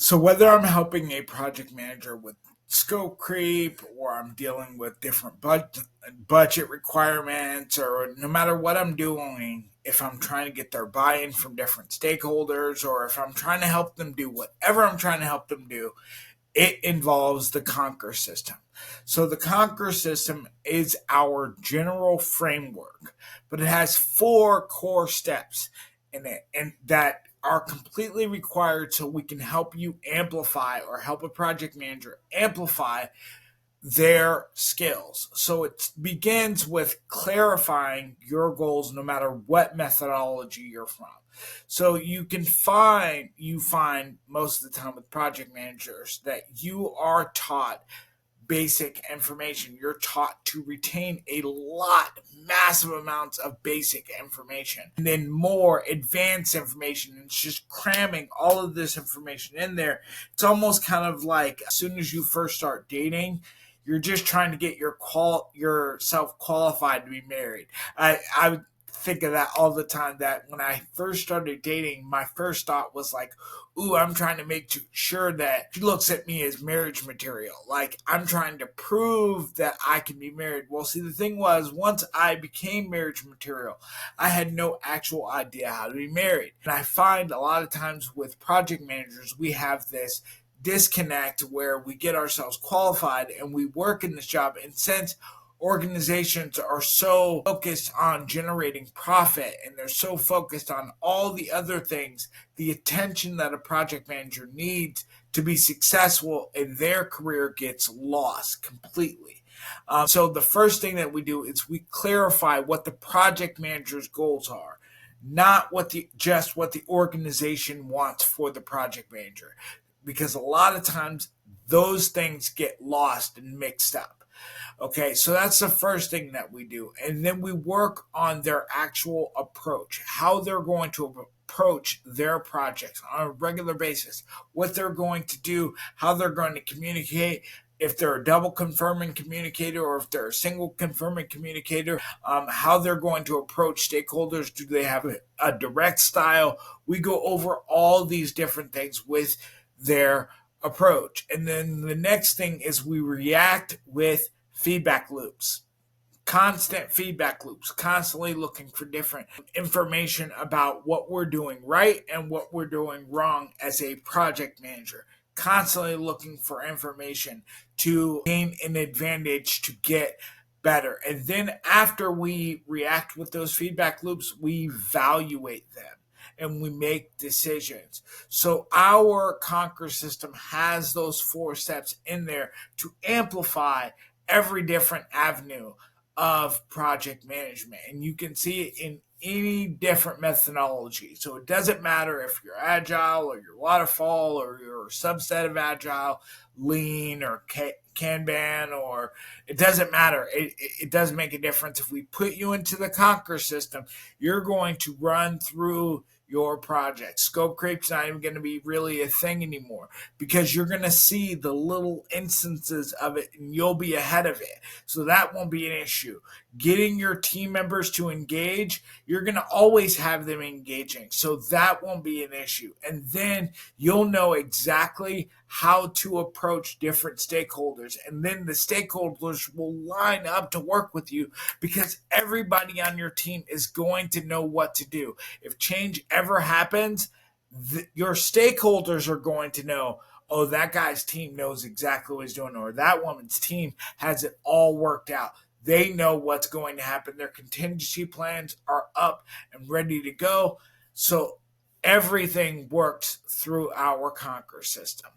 So whether I'm helping a project manager with scope creep or I'm dealing with different budget requirements or no matter what I'm doing, if I'm trying to get their buy-in from different stakeholders or if I'm trying to help them do whatever I'm trying to help them do, it involves the Conquer system. So the Conquer system is our general framework, but it has four core steps in it, and that are completely required so we can help you amplify or help a project manager amplify their skills. So it begins with clarifying your goals no matter what methodology you're from. So you find most of the time with project managers that you are taught basic information. You're taught to retain a lot, massive amounts of basic information, and then more advanced information. And it's just cramming all of this information in there. It's almost kind of like as soon as you first start dating, you're just trying to get yourself qualified to be married. I think of that all the time. That when I first started dating, my first thought was like, ooh, I'm trying to make sure that she looks at me as marriage material. Like I'm trying to prove that I can be married. Well, see, the thing was, once I became marriage material, I had no actual idea how to be married. And I find a lot of times with project managers, we have this disconnect where we get ourselves qualified and we work in this job. And since organizations are so focused on generating profit and they're so focused on all the other things, the attention that a project manager needs to be successful in their career gets lost completely. So the first thing that we do is we clarify what the project manager's goals are, not what the organization wants for the project manager, because a lot of times those things get lost and mixed up. Okay, so that's the first thing that we do. And then we work on their actual approach, how they're going to approach their projects on a regular basis, what they're going to do, how they're going to communicate, if they're a double confirming communicator or if they're a single confirming communicator, how they're going to approach stakeholders. Do they have a direct style? We go over all these different things with their approach. And then the next thing is we react with feedback loops, constant feedback loops, constantly looking for different information about what we're doing right and what we're doing wrong as a project manager, constantly looking for information to gain an advantage to get better. And then after we react with those feedback loops, we evaluate them and we make decisions. So our Conquer system has those four steps in there to amplify every different avenue of project management. And you can see it in any different methodology. So it doesn't matter if you're agile or you're waterfall or you're a subset of agile, lean or Kanban, or it doesn't matter. It doesn't make a difference. If we put you into the Conquer system, you're going to run through your project. Scope creep's not even going to be really a thing anymore because you're going to see the little instances of it and you'll be ahead of it. So that won't be an issue. Getting your team members to engage, you're going to always have them engaging. So that won't be an issue. And then you'll know exactly how to approach different stakeholders. And then the stakeholders will line up to work with you because everybody on your team is going to know what to do. If change ever happens, your stakeholders are going to know, oh, that guy's team knows exactly what he's doing, or that woman's team has it all worked out. They know what's going to happen. Their contingency plans are up and ready to go. So everything works through our Conquer system.